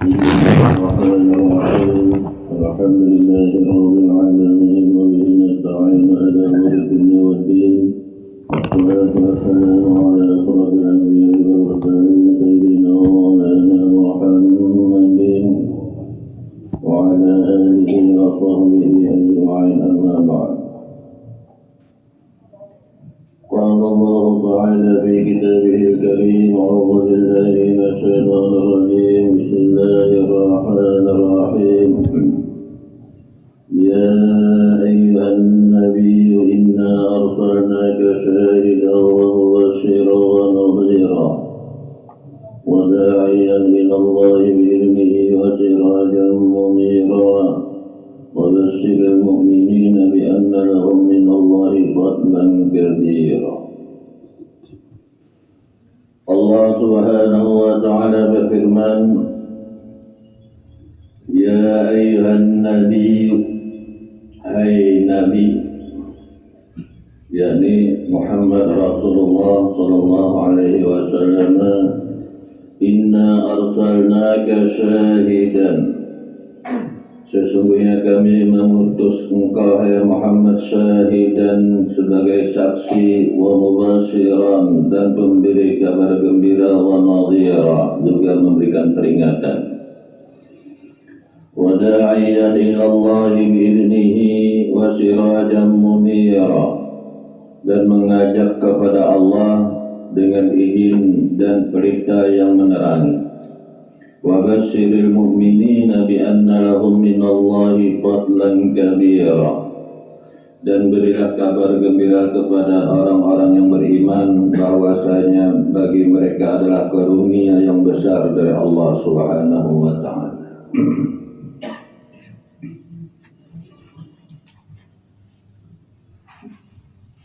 الرحمن الرحيم الحمد لله رب العالمين وبه نستعين على امور الدنيا والدين والصلاة والسلام على أشرف الأنبياء والمرسلين سيدنا ومولانا محمد وعلى آله وصحبه أجمعين أما بعد. قال الله تعالى في كتابه الكريم أعوذ بالله من الشيطان الرجيم بسم الله الرحمن الرحيم يا أيها النبي إنا أرسلناك شاهدا ومبشرا ونذيرا وداعيا إلى الله بإذنه وسراجا منيرا وبشر المؤمنين بأن لهم من الله فضلا كبيرا. Allah Subhanahu wa Ta'ala berfirman, Ya ayyuhan nabi, hai nabi, yakni Muhammad Rasulullah sallallahu alaihi wasallam, inna arsalnaka syahidan, sesungguhnya kami mengutus engkau hai Muhammad syahidan sebagai saksi, wa mubashiran dan pemberi kabar gembira, wa nadhira juga memberikan peringatan, wa da'iyan ila Allah bi'idnihi wa sirajan munira dan mengajak kepada Allah dengan izin dan berita yang menerangi. Wa basyiril mu'minina bi anna lahum minallahi fadlan kabira dan berilah kabar gembira kepada orang-orang yang beriman bahwasanya bagi mereka adalah karunia yang besar dari Allah Subhanahu wa Ta'ala.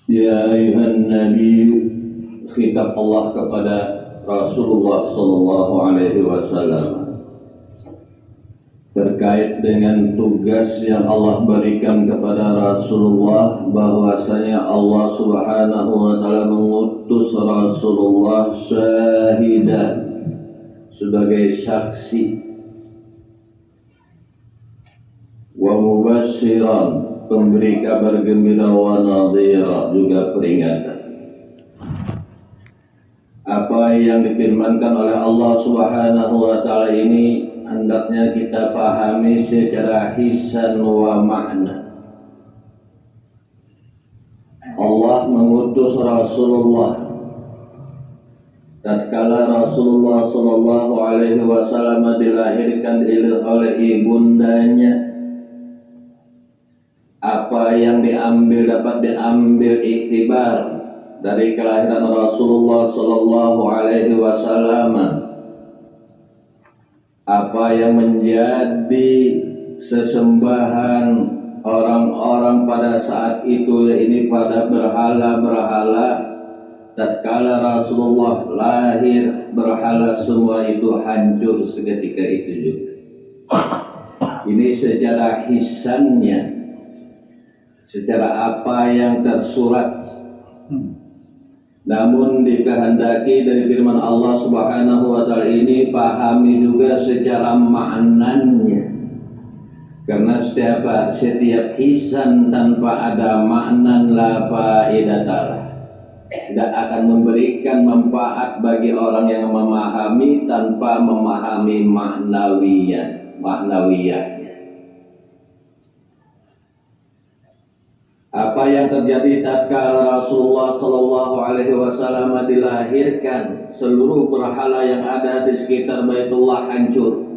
Ya ayuhan nabi, khitab Allah kepada Rasulullah sallallahu alaihi wasallam terkait dengan tugas yang Allah berikan kepada Rasulullah, bahwasanya Allah Subhanahu wa Ta'ala mengutus Rasulullah syahidan sebagai saksi, wa mubashiran pemberi kabar gembira, wa nadhira juga peringatan. Apa yang difirmankan oleh Allah Subhanahu wa Ta'ala ini hendaknya kita pahami secara hisan wa makna. Allah mengutus Rasulullah tatkala Rasulullah sallallahu alaihi wasallam dilahirkan oleh ibundanya. Apa yang dapat diambil iktibar dari kelahiran Rasulullah sallallahu alaihi wasallam, apa yang menjadi sesembahan orang-orang pada saat itu, yaitu pada berhala-berhala. Tatkala Rasulullah lahir, berhala semua itu hancur seketika itu juga. Ini secara hisannya, secara apa yang tersurat. Namun dikehendaki dari firman Allah Subhanahu wa Ta'ala ini pahami juga secara maknanya, karena setiap hisan tanpa ada makna la faidatalah, tidak akan memberikan manfaat bagi orang yang memahami tanpa memahami maknawiyahnya. Apa yang terjadi tatkala Rasulullah sallallahu alaihi wasallam dilahirkan, seluruh berhala yang ada di sekitar Baitullah hancur,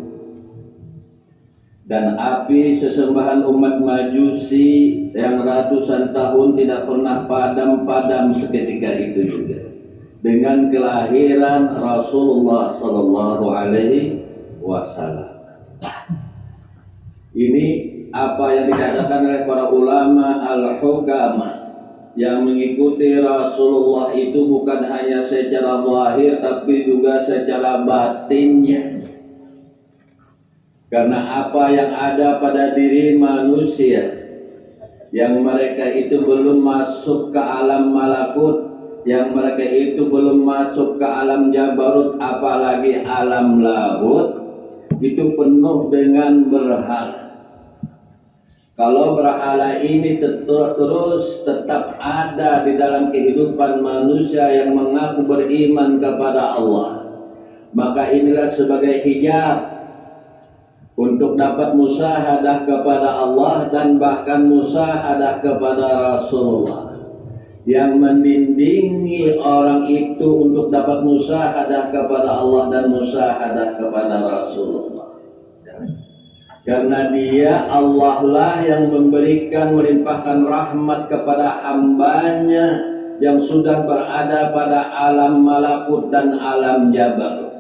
dan api sesembahan umat Majusi yang ratusan tahun tidak pernah padam seketika itu juga dengan kelahiran Rasulullah sallallahu alaihi wasallam. Ini apa yang dikatakan oleh para ulama al-hukama yang mengikuti Rasulullah itu bukan hanya secara zahir tapi juga secara batinnya. Karena apa yang ada pada diri manusia yang mereka itu belum masuk ke alam malakut, yang mereka itu belum masuk ke alam jabarut, apalagi alam lahut, itu penuh dengan berhala. Kalau berhala ini terus tetap ada di dalam kehidupan manusia yang mengaku beriman kepada Allah, maka inilah sebagai hijab untuk dapat musyahadah kepada Allah dan bahkan musyahadah kepada Rasulullah, yang membimbingi orang itu untuk dapat musyahadah kepada Allah dan musyahadah kepada Rasulullah. Karena dia Allah lah yang memberikan, melimpahkan rahmat kepada hambanya yang sudah berada pada alam malakut dan alam jabar.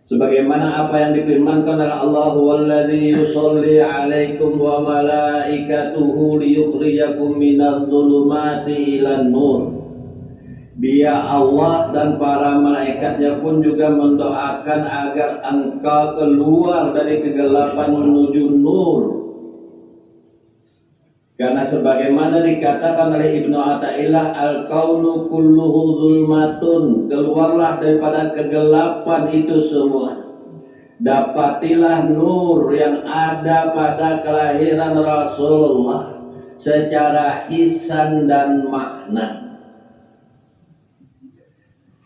Sebagaimana apa yang difirmankan oleh Allah, "Walladzi yusolli 'alaikum wa malaikatuhu liyukhrijakum minadh dhulumati ilan nur." Dia Allah dan para malaikatnya pun juga mendoakan agar engkau keluar dari kegelapan menuju nur. Karena sebagaimana dikatakan oleh Ibnu Athaillah, al-kaunu kulluhu zulmatun, keluarlah daripada kegelapan itu semua. Dapatilah nur yang ada pada kelahiran Rasulullah secara hisan dan makna.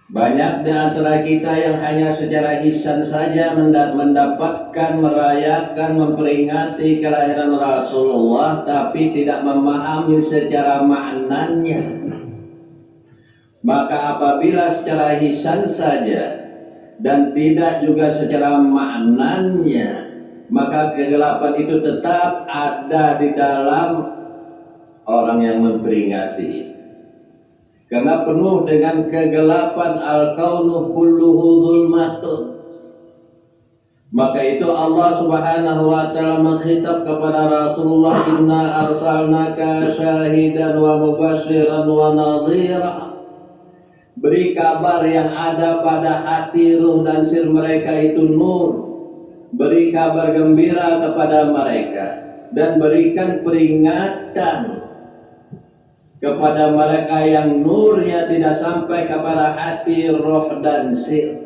Banyak di antara kita yang hanya secara hisan saja mendapatkan, merayakan, memperingati kelahiran Rasulullah, tapi tidak memahami secara maknanya. Maka apabila secara hisan saja dan tidak juga secara maknanya, maka kegelapan itu tetap ada di dalam orang yang memperingati itu. Karena penuh dengan kegelapan, al-kaunu kulluhu zulmatun. Maka itu Allah Subhanahu wa taala mengkhitab kepada Rasulullah, "Inna arsalnaka syahidan wa mubasyiran wa nadhira." Beri kabar yang ada pada hati, ruh dan sir mereka itu nur. Beri kabar gembira kepada mereka dan berikan peringatan kepada mereka yang nurnya tidak sampai kepada hati, roh dan sir.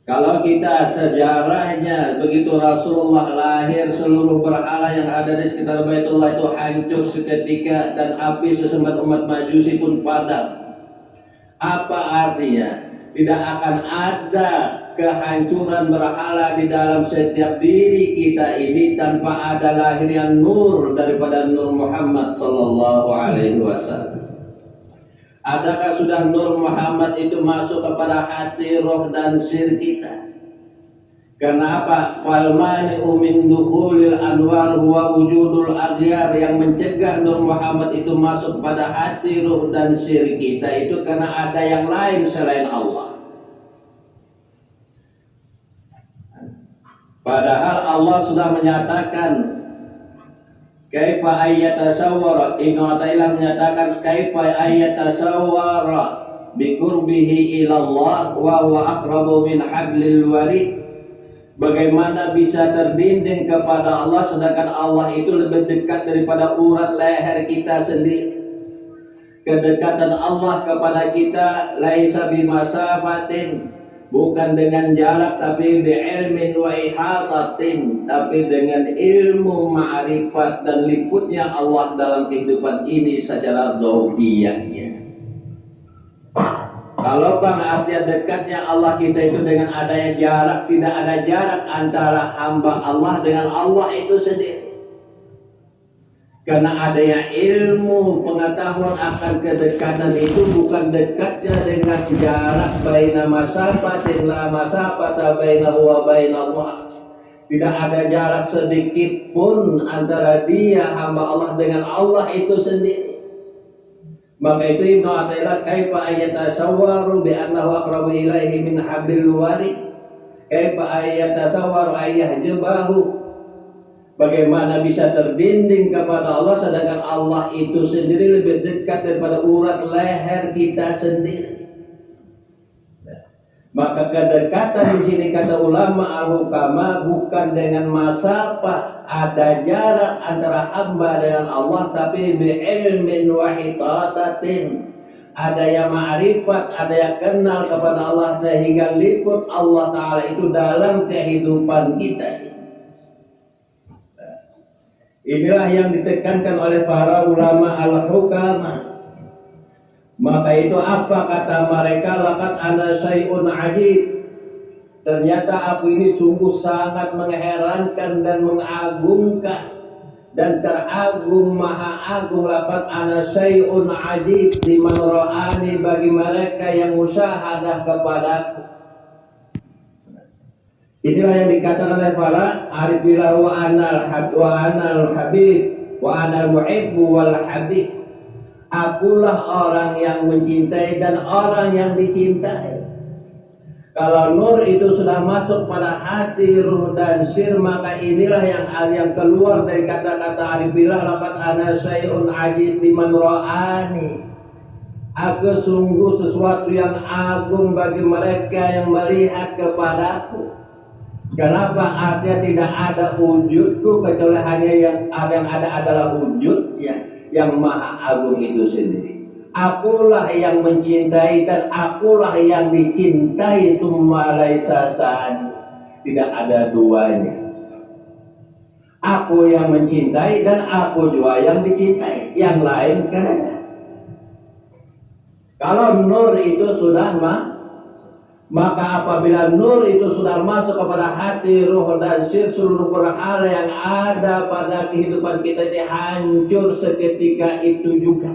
Kalau kita sejarahnya begitu Rasulullah lahir, seluruh berhala yang ada di sekitar Baitullah itu hancur seketika dan api sesembat umat Majusi pun padam. Apa artinya? Tidak akan ada kehancuran berhala di dalam setiap diri kita ini tanpa ada lahirnya nur daripada Nur Muhammad sallallahu alaihi wasallam. Adakah sudah Nur Muhammad itu masuk kepada hati, roh dan sir kita? Karena apa? Wal mani'u min dukhulil anwar huwa wujudul aghyar. Yang mencegah Nur Muhammad itu masuk pada hati, roh dan sir kita itu karena ada yang lain selain Allah. Padahal Allah sudah menyatakan, kaifa ayyatasawwara, Ibnu Athaillah menyatakan kaifa ayyatasawwara biqurbihi ilallah wa huwa aqrabu min hablil warid. Bagaimana bisa terdinding kepada Allah sedangkan Allah itu lebih dekat daripada urat leher kita sendiri. Kedekatan Allah kepada kita laisa bimasafatin, bukan dengan jarak, tapi bi'ilmin wa ihatatin, tapi dengan ilmu, ma'rifat dan liputnya Allah dalam kehidupan ini secara dzawiyahnya. Kalau artinya dekatnya Allah kita itu dengan adanya jarak, tidak ada jarak antara hamba Allah dengan Allah itu sendiri. Karena adanya ilmu, pengetahuan akan kedekatan itu bukan dekatnya dengan jarak baina masafatin la masafata bainahu wa bainallah. Tidak ada jarak sedikit pun antara dia hamba Allah dengan Allah itu sendiri. Maka itu Ibnu Athaillah, kaifa ayatasawwaru bi annahu aqrabu ilaihi min hablil warid. Kaifa ayatasawwaru ayyahjabahu. Bagaimana bisa terdinding kepada Allah sedangkan Allah itu sendiri lebih dekat daripada urat leher kita sendiri. Maka kedekatan di sini kata ulama al-hukama bukan dengan masafah, ada jarak antara hamba dengan Allah, tapi bi'ilmin wa hitatatin, ada yang ma'rifat, ada yang kenal kepada Allah sehingga liput Allah Ta'ala itu dalam kehidupan kita. Inilah yang ditekankan oleh para ulama al-hukama. Maka itu apa kata mereka? Laqad ana syai'un ajib. Ternyata aku ini sungguh sangat mengherankan dan mengagumkan dan teragung maha agung. Laqad ana syai'un ajib liman ra'ani, bagi mereka yang musyahadah kepadaku. Inilah yang dikatakan oleh para arif billah, wa anal habib wa anal muhibbu wal habib. Akulah orang yang mencintai dan orang yang dicintai. Kalau nur itu sudah masuk pada hati, ruh dan sir, maka inilah yang keluar dari kata-kata arif billah, laqad ana syai'un ajib liman ra'ani. Aku sungguh sesuatu yang agung bagi mereka yang melihat kepadaku. Kenapa? Artinya tidak ada wujudku kecuali hanya yang ada adalah wujudnya yang maha agung itu sendiri. Akulah yang mencintai dan akulah yang dicintai, tsumma laisa tsani. Tidak ada duanya. Aku yang mencintai dan aku juga yang dicintai. Yang lain kan ada. Kalau nur itu sudah maka apabila nur itu sudah masuk kepada hati, ruh dan sir, seluruh perkara yang ada pada kehidupan kita ini hancur seketika itu juga.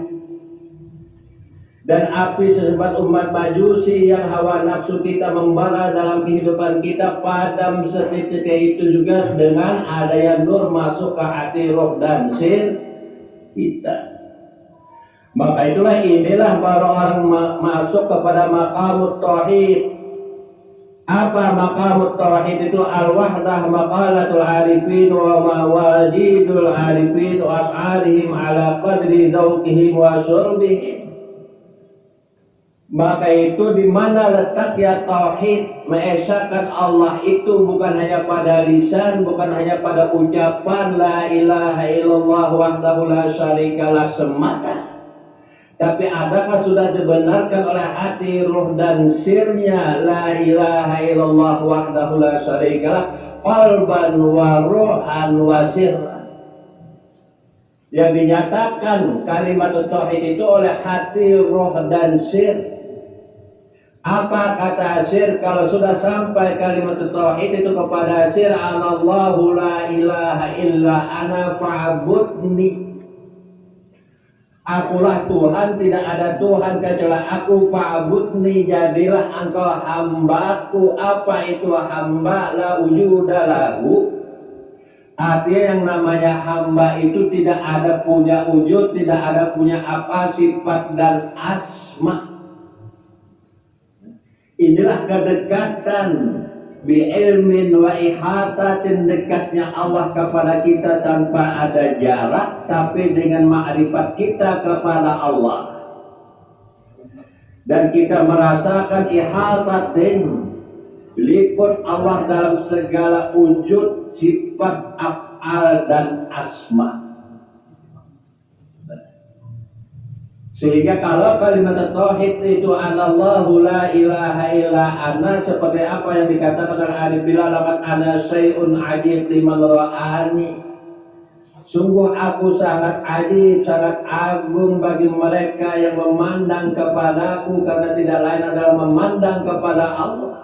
Dan api sesempat umat majusi yang hawa nafsu kita membara dalam kehidupan kita padam seketika itu juga dengan adanya nur masuk ke hati, ruh dan sir kita. Maka inilah para orang masuk kepada maqamut tauhid. Apa maqamut tauhid itu? Al-wahdah maqalatul arifin wa mawajidul arifin wa as'arihim ala qadri dzauqihim wa syurbihim. Maka itu di mana letaknya tauhid, mengesahkan Allah itu bukan hanya pada lisan, bukan hanya pada ucapan la ilaha illallah wahdahu la syarikalah semata. Tapi adakah sudah dibenarkan oleh hati, ruh dan sirnya la ilaha illallah wahdahu la syarikalah qalban wa ruhan wa sirran. Yang dinyatakan kalimat tauhid itu oleh hati, ruh dan sir. Apa kata sir? Kalau sudah sampai kalimat tauhid itu kepada sir, anallahu la ilaha illa ana fa'budni. Akulah Tuhan, tidak ada Tuhan kecuali aku, fa'budni, jadilah engkau hambaku. Apa itu hamba? La wujuda lahu. Artinya yang namanya hamba itu tidak ada punya wujud, tidak ada punya apa, sifat dan asma. Inilah kedekatan bi'ilmin wa ihatatin, dekatnya Allah kepada kita tanpa ada jarak, tapi dengan ma'rifat kita kepada Allah. Dan kita merasakan ihatatin, liput Allah dalam segala wujud, sifat, af'al dan asma. Sehingga kalau kalimat tauhid itu anallahu la ilaha illa ana, seperti apa yang dikatakan oleh arif billah, laqad ana syai'un ajib liman ra'ani. Sungguh aku sangat ajib, sangat agung bagi mereka yang memandang kepadaku, karena tidak lain adalah memandang kepada Allah.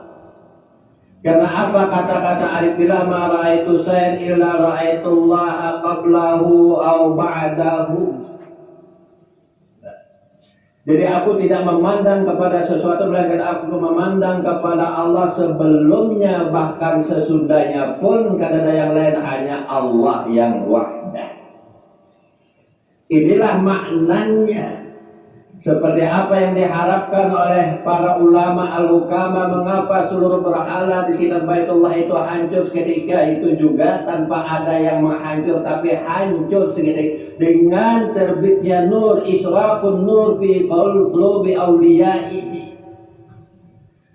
Karena apa kata-kata arif billah, ma ra'aitu syai'an illa ra'aitullaha qablahu aw ba'dahu. Jadi aku tidak memandang kepada sesuatu, melainkan aku memandang kepada Allah sebelumnya, bahkan sesudahnya pun karena yang lain, hanya Allah yang wahdah. Inilah maknanya. Seperti apa yang diharapkan oleh para ulama al-hukama, mengapa seluruh berhala di sekitar Baitullah itu hancur seketika itu juga, tanpa ada yang menghancur, tapi hancur seketika dengan terbitnya nur, israqun nur fi qulubi awliya'i.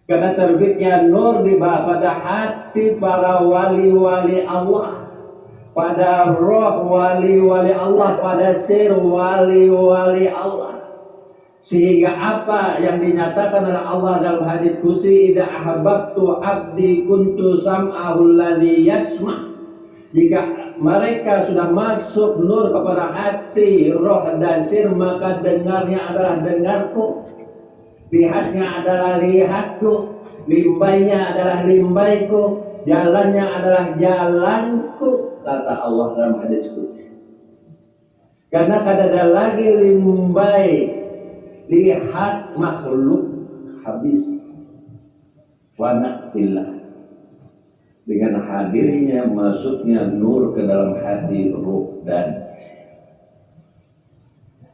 Karena terbitnya nur di pada hati para wali-wali Allah, pada roh wali-wali Allah, pada sir wali-wali Allah. Sehingga apa yang dinyatakan oleh Allah dalam hadits qudsi, idza ahabbtu abdi kuntu sam'ahu alladhi yasma'. Jika mereka sudah masuk nur kepada hati, roh dan sir, maka dengarnya adalah dengarku, lihatnya adalah lihatku, limbainya adalah limbaiku, jalannya adalah jalanku, kata Allah dalam hadis qudsi. Karena kadang lagi limbai lihat makhluk habis wana billah, dengan hadirnya masuknya nur ke dalam hati, ruh dan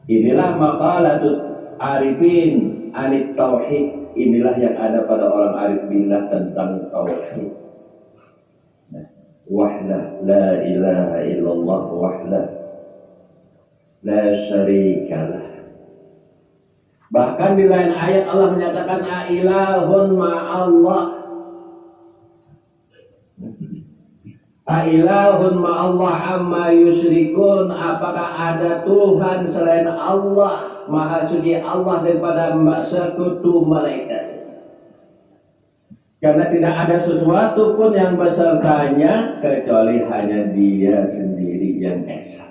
inilah maqalatul arifin anit tauhid. Inilah yang ada pada orang arif billah tentang tauhid. Wahdah la ilaha illallah wahdah la syarikalah. Bahkan di lain ayat Allah menyatakan ailahun ma'allah, ailahun ma'allah amma yusyrikun. Apakah ada Tuhan selain Allah, maha suci Allah daripada sekutu mereka? Karena tidak ada sesuatu pun yang besertanya kecuali hanya Dia sendiri yang esa.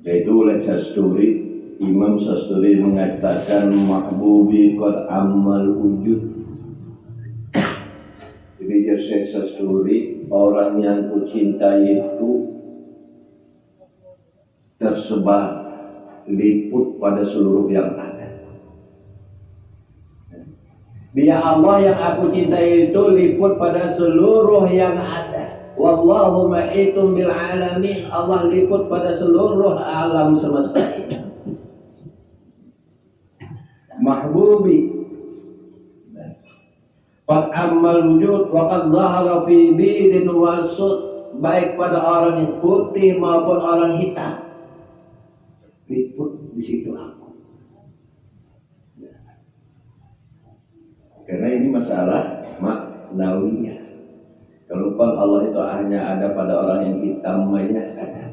Yaitu oleh Sasturi, Imam Sasturi mengatakan mahbubi qad ammal wujud. Jadi Syekh Sasturi, orang yang kucintai itu tersebar, liput pada seluruh yang ada. Dia Allah yang aku cintai itu liput pada seluruh yang ada. Wallahu ma'itum bil alamin. Allah liput pada seluruh alam semesta ini. Mahbubi qad ammal wujud wa qad dhahara fi bidin wasud. Baik pada orang yang putih maupun orang hitam, liput di situ aku. Karena ini masalah maknawiyah. Kalau Allah itu hanya ada pada orang yang hitam saja ada.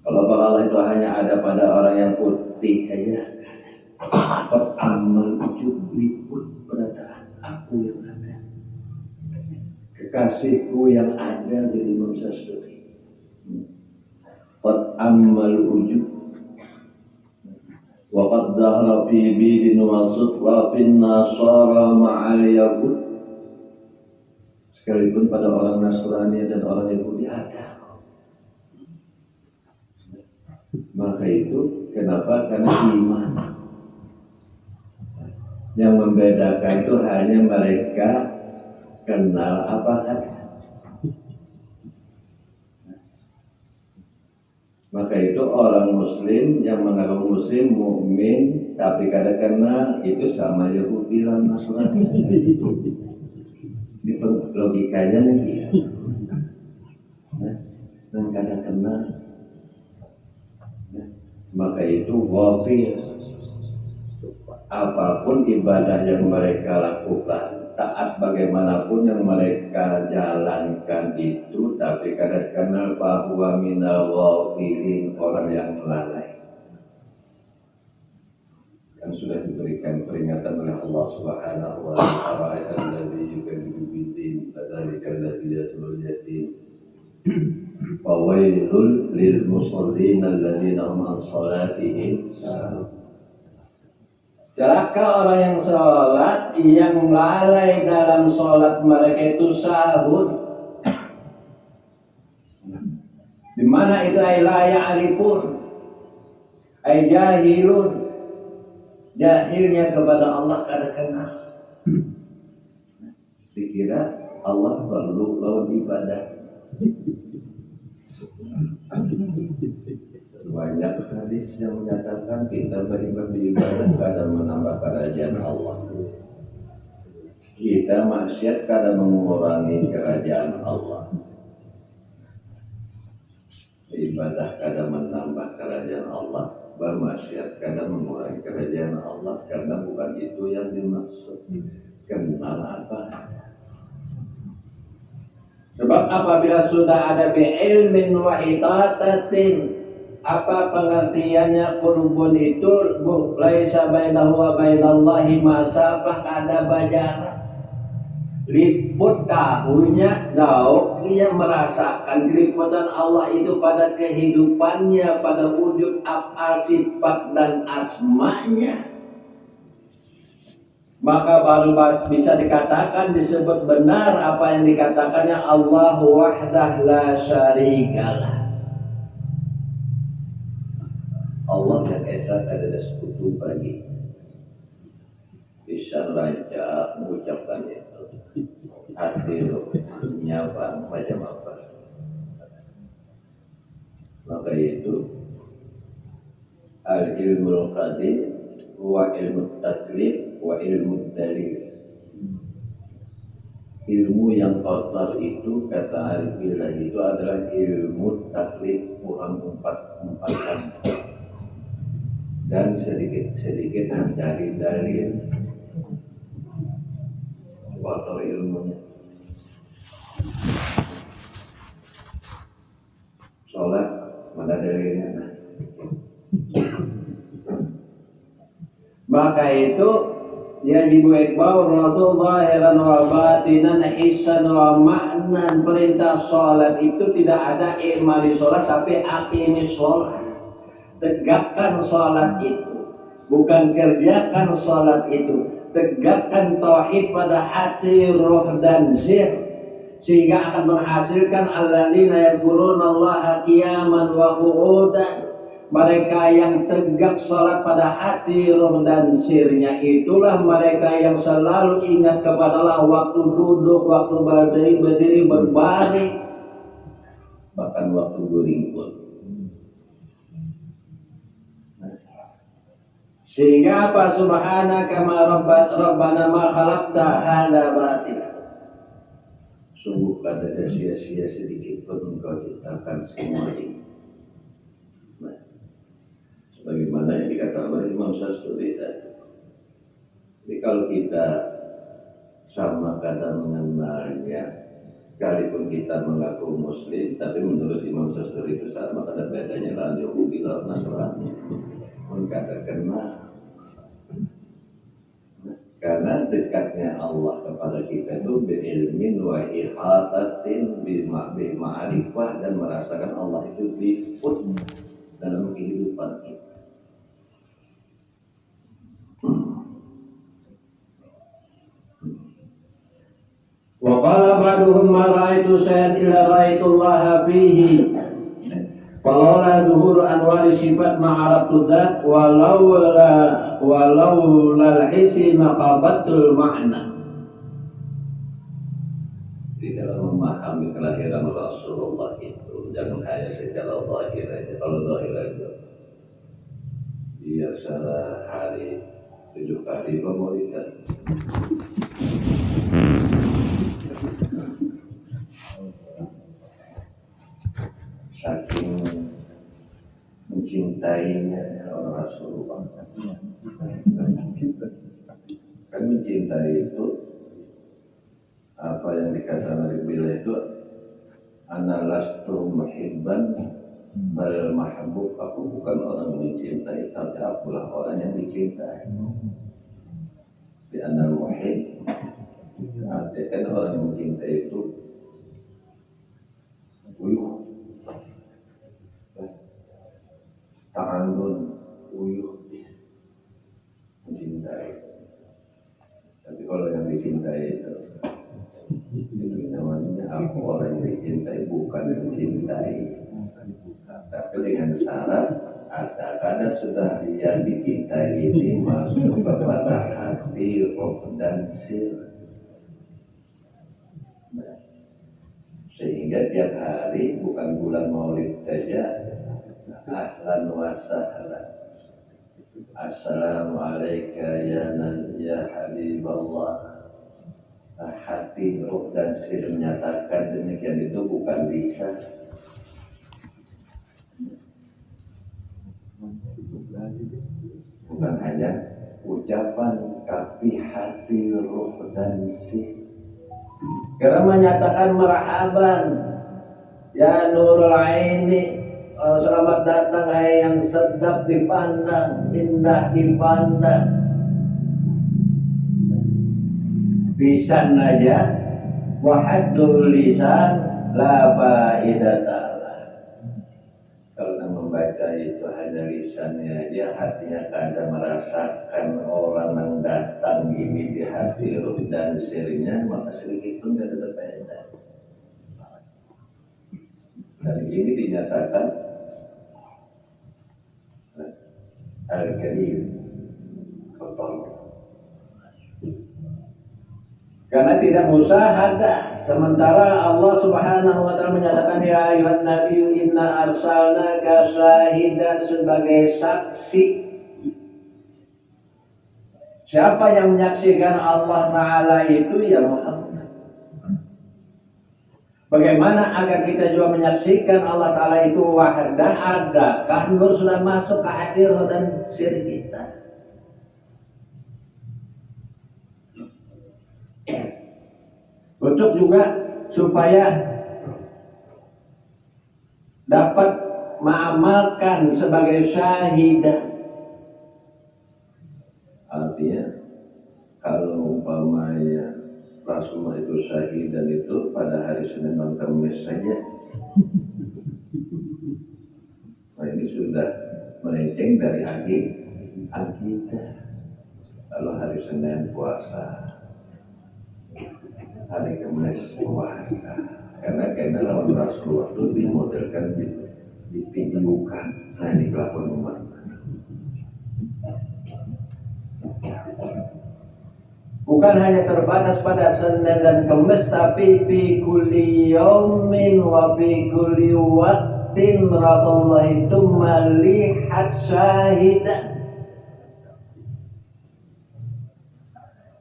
Kalau Allah itu hanya ada pada orang yang putih saja ada. Amal wujud liput pada aku yang ada, kekasihku yang ada di Imam Sasturi. Qad amal wujud wa qad dhahara fi bidin wasut wa fin nasara ma'al yahud. Sekalipun pada orang Nasrani dan orang Yahudi ada. Maka itu kenapa? Karena iman. Yang membedakan itu hanya mereka kenal apa kata. Maka itu orang Muslim yang mengaku Muslim, mukmin, tapi kadang-kadang itu sama Yahudi dan Nasrani. Ini logikanya nih, dan kadang-kadang, maka itu wafir. Apapun ibadah yang mereka lakukan, taat bagaimanapun yang mereka jalankan itu, tapi kadang-kadang bahwa minal wafirin, orang yang lalai. Yang sudah diberikan peringatan oleh Allah Subhanahu wa ta'ala, alladzi yukadzibu bid-din fadzalika alladzi yaslul yatim wa wailul lil musallin alladzina hum an salatihim sahun. Celaka orang yang sholat, yang lalai dalam sholat mereka itu sahun. Di mana itu la ya'rifun, ay jahilun, jahilnya kepada Allah kadang-kadang. Dikira Allah perlu lawan ibadah. Banyak hadis yang menyatakan kita beribadah kadang menambah kerajaan Allah. Kita maksiat kadang mengurangi kerajaan Allah. Ibadah kadang menambah kerajaan Allah, bermaksiat kadang mengurangi kerajaan Allah, karena bukan itu yang dimaksud. Kenal apa? Sebab apabila sudah ada bi'ilmin wa itatatin, Apa pengertiannya qurbun itu? Laisa bainahu wa bainallahi masafah kada bajara. Liput tahunya dauk dia merasakan keliputan Allah itu pada kehidupannya, pada wujud af'al sifat dan asma'nya. Maka baru bisa dikatakan disebut benar apa yang dikatakannya Allahu wahdah la syarikalah. Allah yang esa ada sekutu bagi. Bisa raja mengucapkan itu. Hadir nyapa macam apa. Maka itu al-ilmul qadim wa ilmu taklif wa ilmu dalil. Ilmu yang kotor itu kata Al-Billah itu adalah ilmu taklif kurang empat-empatan dan sedikit mencari dalil. Kotor ilmunya. Sholat mana dalilnya? Maka itu yajibu ikbal Rasulullah zahiran wa batinan hissan wa ma'nan. Perintah sholat itu tidak ada i'mali sholat tapi aqimi sholat. Tegakkan sholat itu, bukan kerjakan sholat itu. Tegakkan tauhid pada hati, roh dan zir, sehingga akan menghasilkan alladzina yadhkuruna Allaha qiyaman wa qu'udan. Mereka yang tegak sholat pada hati, roh dan sirnya, itulah mereka yang selalu ingat kepada Allah waktu duduk, waktu berdiri, berbaring, bahkan waktu berlingkut. Sehingga apa? Subhanaka ma rabbana ma khalaqta hadza batila. Sungguh pada sia-sia sedikit pun engkau ciptakan semua ini. Nah, sebagaimana yang dikatakan oleh Imam Sasturi tadi. Jadi kalau kita sama kata mengenalnya, sekalipun kita mengaku Muslim, tapi menurut Imam Sasturi itu sama kata bedanya lah Yahudi dan Nasrani. Pun kata kenal. Karena dekatnya Allah kepada kita itu bi'ilmin wa ihatatin bima'arifah dan merasakan Allah itu liput dalam kehidupan kita. Wa qala ba'duhum ma ra'aitu shay'an illa ra'aitullaha fihi. Walaula zuhur anwari sifat ma'arabtu dzat walaula al-hisi maqabatul ma'na. Di dalam memahami kelahiran Rasulullah itu jangan hanya secara zahir aja. Kalau zahir aja dia salah hari 7 kali pemolikan. Saking mencintainya orang Rasulullah. Kan mencintai itu apa yang dikatakan oleh Bilal itu ana lastu muhibban bal mahbub. Aku bukan orang yang mencintai, tapi akulah orang yang dicintai. Di ana muhib artinya orang yang mencintai itu uyuh, ta'andun, uyuh, mencintai. Tapi kalau yang dicintai itu namanya aku orang yang dicintai, bukan mencintai. Tapi dengan syarat ada kadang sudah yang dicintai ini masuk kepada hati, roh dan sir. Sehingga tiap hari bukan bulan Maulid saja, ahlan wa sahlan, assalamualaikum ya Habiballah. Hati, roh dan sir menyatakan demikian itu bukan bisa. Bukan hanya ucapan, tapi hati, roh dan sir. Karena menyatakan marhaban ya nurul aini Selamat datang hai yang sedap dipandang, indah dipandang. Lisan aja, wahadul lisan la faidata. Kalau yang membaca itu hanya lisannya aja, hatinya kada merasakan orang yang datang ini di hati ruh dan sirnya, maka sedikit pun tidak ada faedah. Dan ini dinyatakan al-kalim kotor. Karena tidak musyahadah. Sementara Allah Subhanahu wa taala menyatakan ya ayuhan nabiyyu inna arsalnaka syahidan sebagai saksi. Siapa yang menyaksikan Allah Ta'ala itu ya Muhammad. Bagaimana agar kita juga menyaksikan Allah Ta'ala itu wahdah? Adakah nur sudah masuk ke hati roh dan sir kita? Untuk juga supaya dapat mengamalkan sebagai syahidah. Artinya kalau umpamanya Rasulullah itu syahidan itu pada hari Senin dan Kamis saja. Nah ini sudah melenceng dari akidah. Kalau hari Senin puasa, hari Kamis puasa, karena lawan Rasulullah itu dimodelkan, divideokan. Nah ini kelakuan umat. Bukan hanya terbatas pada Senin dan Kamis, tapi fi kulli yaumin wa fi kulli waqtin Rasulullah itu melihat syahidan,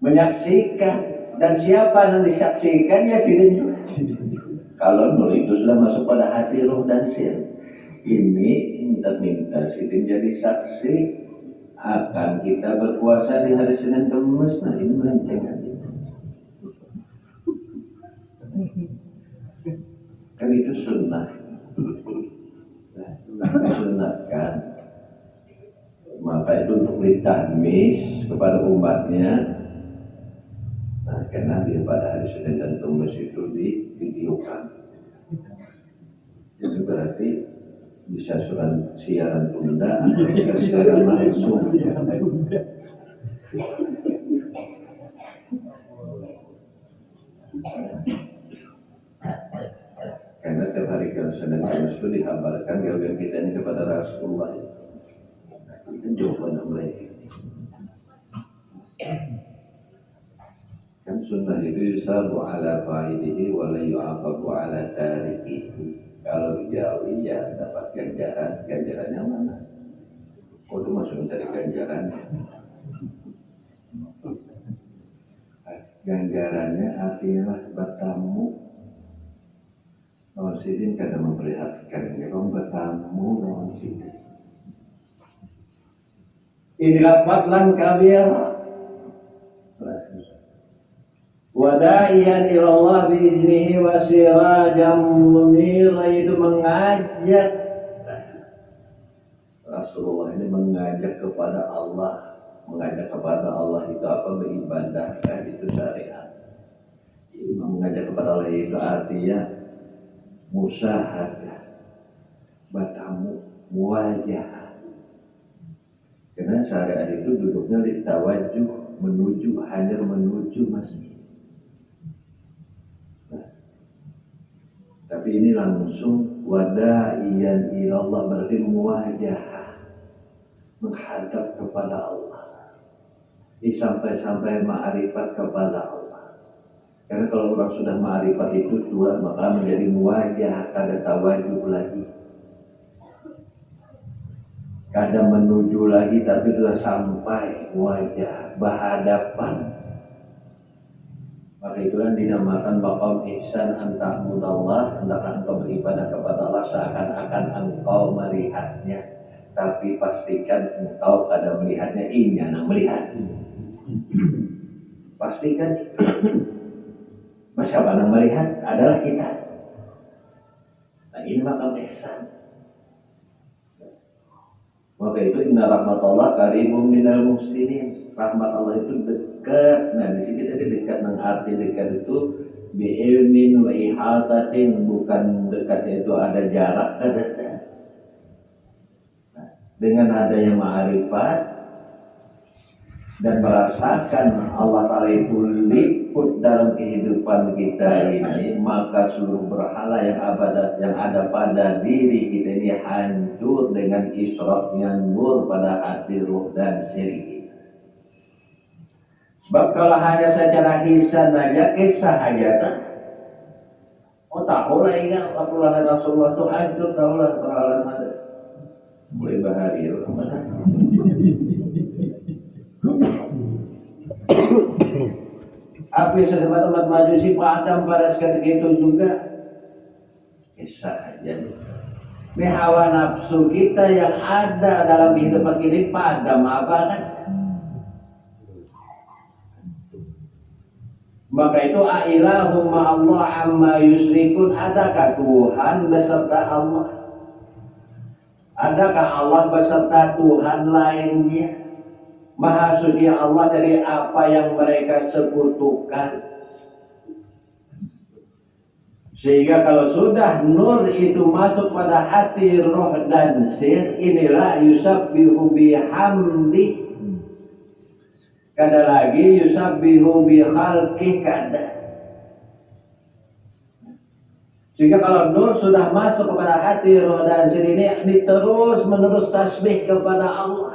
menyaksikan. Dan siapa yang disaksikan ya sidin juga. Kalau nur itu sudah masuk pada hati, roh dan sir, ini minta sidin jadi saksi akan kita berpuasa di hari Senin Kamis. Nah ini melenceng aja. Kan itu sunnah. Sunnahkan. Maka itu untuk ditahmis kepada umatnya. Nah, karena dia pada hari Senin dan Kamis itu divideokan. Itu berarti bisa siaran tunda atau bisa siaran langsung. Karena setiap hari Senin Kamis itu dihabarkan gaulan kita ini kepada Rasulullah. Itu jawaban mereka. Kan sunnah itu yusabu ala fa'idihi wa la yu'aqabu ala tarikihi. Kalau dijauhi ya dapat ganjaran. Ganjarannya mana? Oh itu masuk mencari ganjarannya. Ganjarannya artinya bertamu. Lawan sidin karena memperlihatkan. Kalau bertamu lawan sidin. Inilah fadlan kabir. Wada'iyan ilallah biiznihi wa sirajan munira, itu mengajak. Rasulullah ini mengajak kepada Allah. Mengajak kepada Allah itu apa? Beribadahkah itu syariat. Mengajak kepada Allah itu artinya musyahadah, bertamu, muwajah. Karena syariat itu duduknya di tawajuh, menuju, hanya menuju masjid. Tapi ini langsung wada'iyan ilallah, berarti muwajah, menghadap kepada Allah. Sampai-sampai ma'rifat kepada Allah. Karena kalau orang sudah ma'rifat itu dua, maka menjadi muwajah, kada tawajuh lagi. Kada menuju lagi, tapi sudah sampai muwajah, berhadapan. Maka itulah dinamakan maqam ihsan, anta'budallah, hendaklah engkau beribadah kepada Allah seakan-akan engkau melihatnya, tapi pastikan engkau kada melihatnya, ini yang melihat. Pastikan siapa yang melihat adalah kita. Nah ini maqam ihsan. Maka itu inna rahmatullah qaribum minal muhsinin. Rahmat Allah itu dekat. Nah di sini tadi dekat, nang arti dekat itu bi ilmin wa ihatatin, bukan dekatnya itu ada jarak, ada. Nah, dengan adanya ma'rifat dan merasakan Allah Ta'ala itu liput dalam kehidupan kita ini, maka seluruh berhala yang ada pada diri kita ini hancur dengan isyraqnya nur pada hati, ruh dan siri kita. Sebab kalau hanya secara hisan aja, kisah aja kan, tahu lah ya, Abdullah Rasulullah itu hancur, tahu lah perhalaan ada mulai bahari Apa teman-teman majusi padam pada seketika itu juga, kisah aja. Ini hawa nafsu kita yang ada dalam kehidupan kita padam apa kan? Maka itu ailahum Allah amma yusrikun, adakah Tuhan beserta Allah? Adakah Allah beserta Tuhan lainnya? Maha suci Allah dari apa yang mereka sekutukan. Sehingga kalau sudah nur itu masuk pada hati, roh dan sir, inilah yusabbihu bihamdi. Kada lagi yusabbihu bikhalqih, kada. Sehingga kalau nur sudah masuk kepada hati, roh dan sir ini terus menerus tasbih kepada Allah.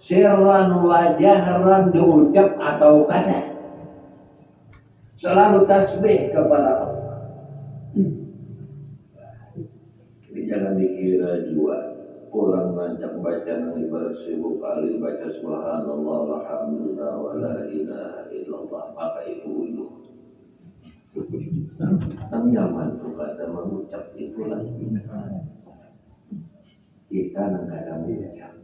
Sirran wa jahran, diucap atau kada, selalu tasbih kepada Allah. Jadi jangan dikira juga orang rancak baca nanti bersibuk kali baca subhanallah walhamdulillah wa la ilaha illallah, maka itu uluh. Yang nyaman tuh kata mengucap itu lagi. Kita nggak mengucap.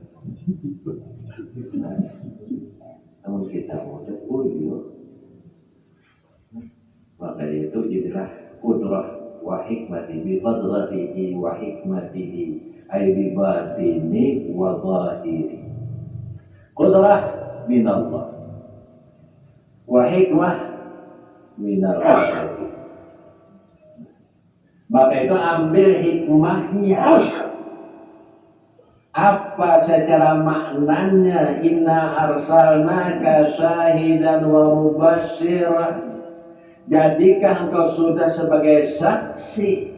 Namun kita mengucap uluh. Maka itu jadilah kudrah wa hikmati bi qadratihi wa hikmatihi ay bi batini wa zahiri. Qudrah minallah wa hikmah minallah. Maka itu ambil hikmahnya. Apa secara maknanya? Inna arsalnaka syahidan wa mubasyiran. Jadikan engkau sudah sebagai saksi.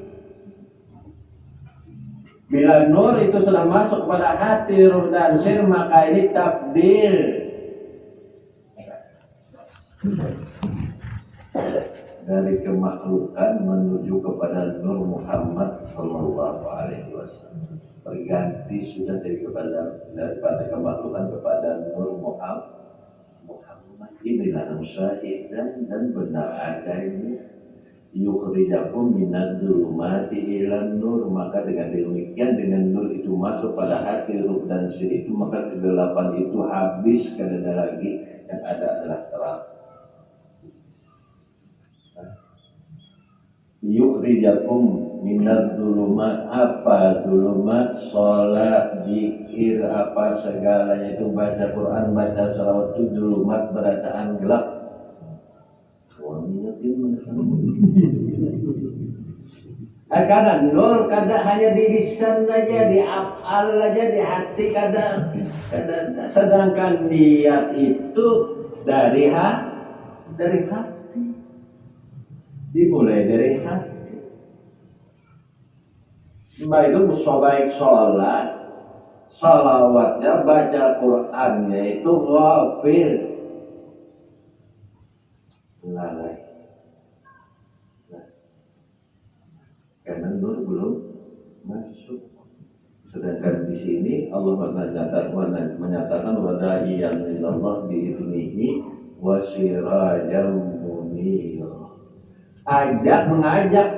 Bila nur itu sudah masuk pada hati, ruh dan sir, maka ini tabdil dari kemakhlukan menuju kepada Nur Muhammad Sallallahu Alaihi Wasallam. Berganti sudah daripada kemakhlukan kepada Nur Muhammad. Inilah syahidan, dan benar adanya yukhrijakum minadz-dzulumati ilan nur. Maka dengan demikian, dengan nur itu masuk pada hati, ruh dan sir itu, maka kegelapan itu habis, karena ada lagi yang ada adalah terang. Yukhrijakum minadz-dzulumat, apa dzulumat? Salat, zikir, apa segalanya itu, baca Quran, baca salawat, itu dzulumat, bacaan gelap. Karena nur kada hanya di lisan saja, di afal saja, di hati kada. Sedangkan niat itu dari hati. Dimulai dari hati. Sebab itu baik sholat, salawatnya, baca Qurannya itu ghafil, lalai. Karena nur belum masuk. Sedangkan di sini Allah menyatakan wada'iyan ilallah bi'idnihi wa sirajan munir. Mengajak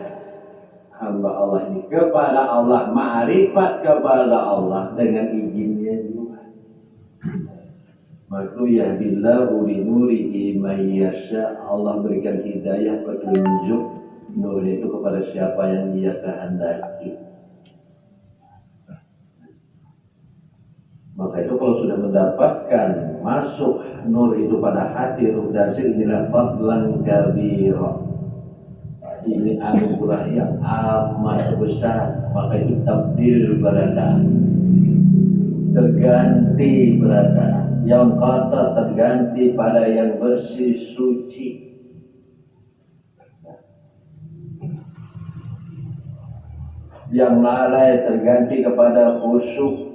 hamba Allah ini kepada Allah, ma'rifat kepada Allah dengan izinnya juga. Maka yahdillahu li nurihi may yasha, Allah berikan hidayah, petunjuk nur itu kepada siapa yang Dia kehendaki. sudah mendapatkan masuk nur itu pada hati ruh dasir, inilah fadlan kabira. Ini anugerah yang amat besar. Maka itu tabdil beradaan, terganti beradaan. Yang kotor terganti pada yang bersih suci. Yang lalai terganti kepada khusyuk.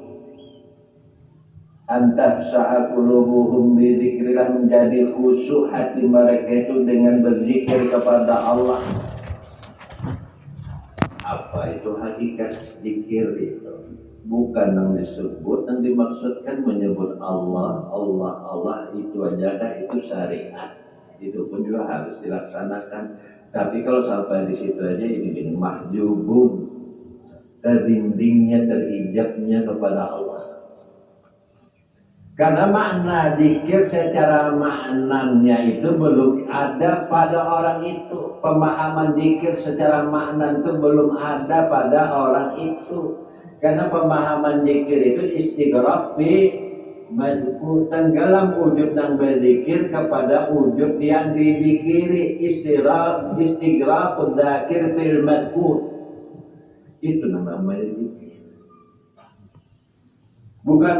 Antah sa'akulubuhum bidzikrillah, menjadi khusyuk hati mereka itu dengan berzikir kepada Allah. Apa itu hakikat zikir itu? Bukan yang disebut, yang dimaksudkan menyebut Allah, Allah, Allah itu aja, itu syariat. Itu pun juga harus dilaksanakan. Tapi kalau sampai di situ aja ini mahjubun, terdindingnya, terhijabnya kepada Allah. Karena makna zikir secara maknanya itu belum ada pada orang itu. Pemahaman zikir secara makna itu belum ada pada orang itu. Karena pemahaman zikir itu istighraq fi mazkur, tenggelam wujud yang berzikir kepada wujud yang dizikiri. Istighraq dzakir fil mazkur. Itu namanya zikir. Bukan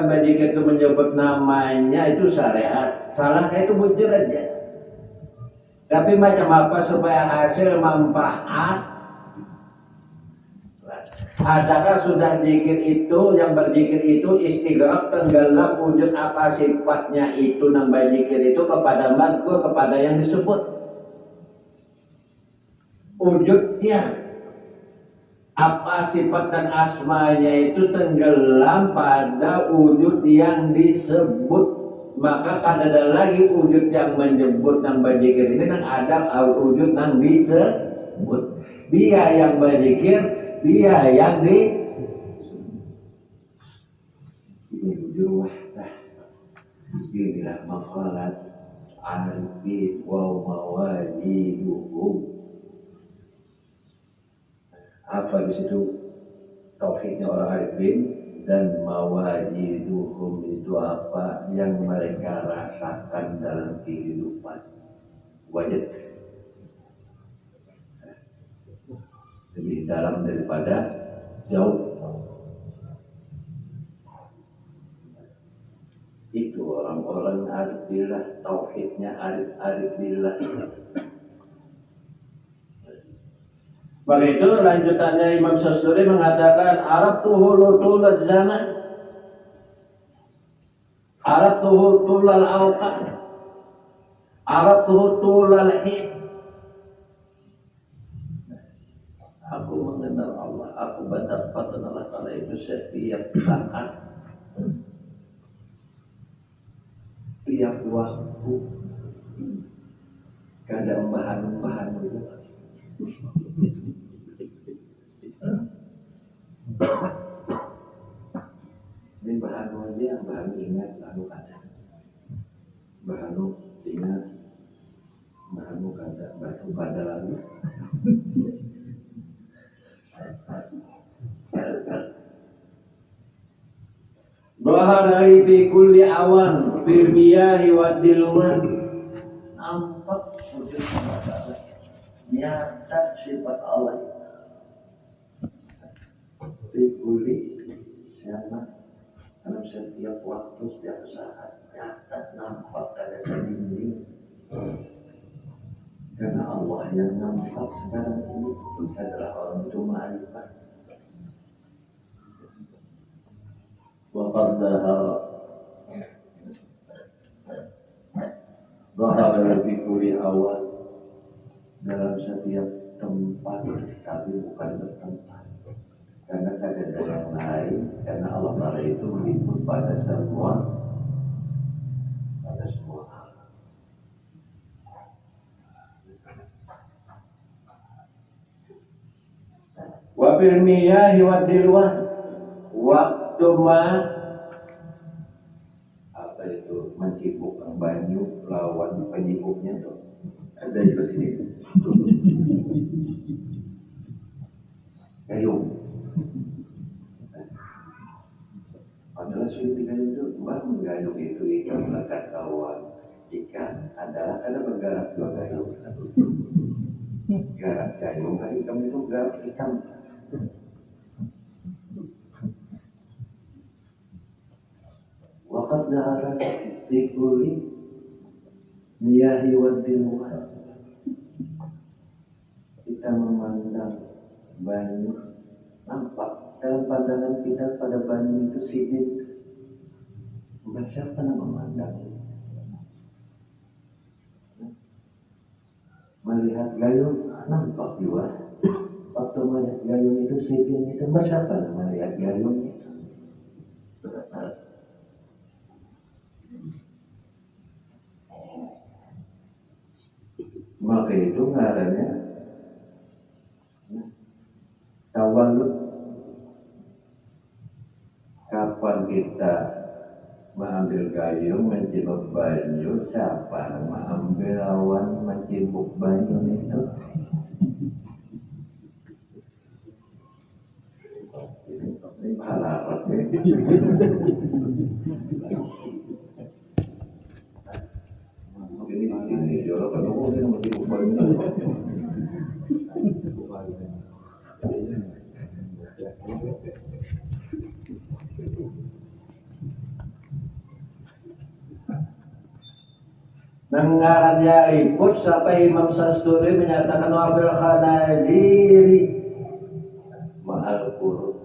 berzikir itu menyebut namanya, itu syariat. Salahnya itu bujur aja. Tapi macam apa supaya hasil manfaat? Adakah sudah zikir itu, yang berzikir itu istighraq, tenggelam wujud apa sifatnya itu nambah zikir itu kepada mazkur, kepada yang disebut wujudnya. Apa sifat dan asmanya itu tenggelam pada wujud yang disebut. Maka ada lagi wujud yang menyebut dan berzikir ini, dan ada wujud yang disebut. Dia yang berzikir, dia yang ini wujud wahdah. Inilah maqalat arifin wa mawajiduhum. Apa di situ tauhidnya orang arifin, dan mawajiduhum itu apa yang mereka rasakan dalam kehidupan. Wajib lebih dalam daripada jauh. Itu orang-orang arif billah, tauhidnya arif billah. Begitu lanjutannya Imam Sasturi mengatakan Arabtuhu lutulal zaman, Arabtuhu tulal awqat, Arabtuhu tulal hid. Aku mengenal Allah, aku mendapatkan Allah Ta'ala itu setiap saat, tiap waktu. Kadang bahan-bahan itu ini bahan aja, bahan ingat, bahan ada, bahan ingat, bahan kada, batu pada lalu. Bahari fi kulli awan fil miyahi wad dilwan. Nampak wujud Allah, nyata sifat Allah. Fikuli sama dalam setiap waktu, setiap saat, nyata nampak ada dinding. Karena Allah yang nampak sekarang ini adalah orang itu ma'rifat. Wa qad dhahara fi kulli awal, dalam setiap tempat, tapi bukan bertempat. Karena ada yang lain, karena Allah Ta'ala itu meliput pada semua hal. Wa fil miyahi wad dilwan, waktu apa itu mencipukkan banyu lawan penyibuknya tuh ada di sini. Gayung adalah maksud dengan itu menggayung itu ikan melekat kawan ikan adalah karena bergerak dua gayung gerak gayung kan ikan itu gerak ikan waqad zaharat dikuli miyahi wadiluha kita memandang banyu nampak dalam pandangan kita pada banyu itu sidin bukan siapa yang memandang melihat gayung nampak juga waktu melihat gayung itu sidin itu siapa yang melihat gayung itu maka itu ngarannya tawalud. Kapan kita mengambil gayung mencibuk banyu, siapa mengambil awan mencibuk banyu itu? Ini halarat ya. Ini di sini jorok ketemu dia mencibuk banyu. Mengarannya ribut sampai Imam Sasturi menyatakan wabil khanaziri Mahal kurut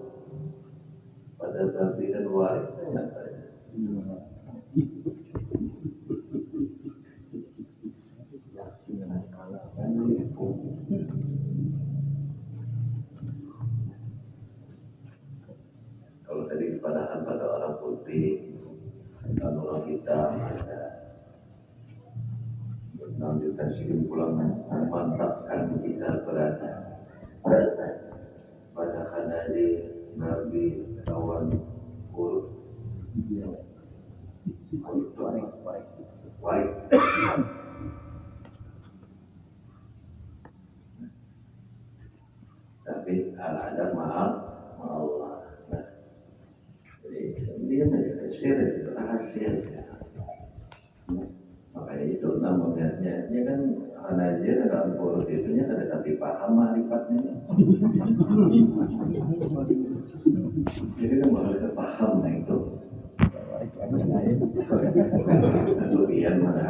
pada babi dan waris. Kalau tadi kepadahan pada orang putih, dan orang hitam ada mengambilkan kesimpulan memantapkan kita berada pada khanazir nabi kawan kurut warik tapi ada maaf Allah. Nah, jadi dia menjadi itu rahasia. Makanya itu namanya dia kan khanazir dalam kurut itunya ada tapi paham marifatnya. Jadi kan harus paham nah itu. Kelebihan mana?